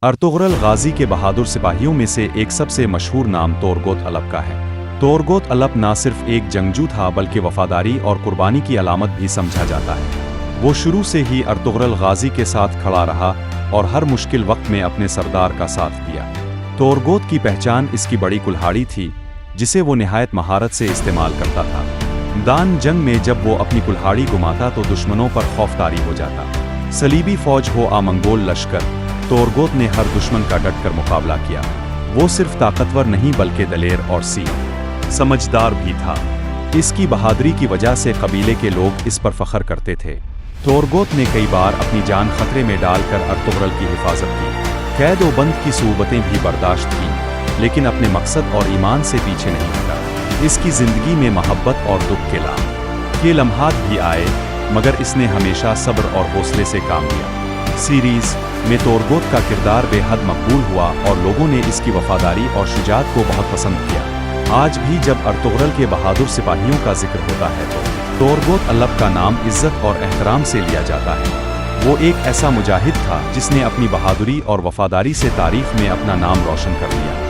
Ertugrul गाजी के बहादुर सिपाहियों में से एक सबसे मशहूर नाम तोरगोत अलप का है। तोरगोत अलप न सिर्फ एक जंगजू था बल्कि वफादारी और कुर्बानी की अलामत भी समझा जाता है। वो शुरू से ही अर्तुगरुल गाजी के साथ खड़ा रहा और हर मुश्किल वक्त में अपने सरदार का साथ दिया। तोरगोत की पहचान इसकी बड़ी कुल्हाड़ी थी, जिसे वो निहायत महारत से इस्तेमाल करता था। दान जंग में जब वो अपनी कुल्हाड़ी घुमाता तो दुश्मनों पर खौफतारी हो जाता। सलीबी फौज हो आ मंगोल लश्कर, तोरगोत ने हर दुश्मन का डटकर मुकाबला किया। वो सिर्फ ताकतवर नहीं बल्कि दलेर और समझदार भी था। इसकी बहादुरी की वजह से कबीले के लोग इस पर फख्र करते थे। तोरगोत ने कई बार अपनी जान खतरे में डालकर अर्तुगरुल की हिफाजत की। कैद व बंद की सूबतें भी बर्दाश्त की, लेकिन अपने मकसद और ईमान से पीछे नहीं हटा। इसकी जिंदगी में मोहब्बत और दुख के लम्हात भी आए, मगर इसने हमेशा सब्र और हौसले से काम लिया। सीरीज में तोरगोत का किरदार बेहद मकबूल हुआ और लोगों ने इसकी वफादारी और शुजाअत को बहुत पसंद किया। आज भी जब अर्तुगरुल के बहादुर सिपाहियों का जिक्र होता है तो तोरगोत अलप का नाम इज्जत और एहतराम से लिया जाता है। वो एक ऐसा मुजाहिद था जिसने अपनी बहादुरी और वफादारी से तारीख में अपना नाम रोशन कर दिया।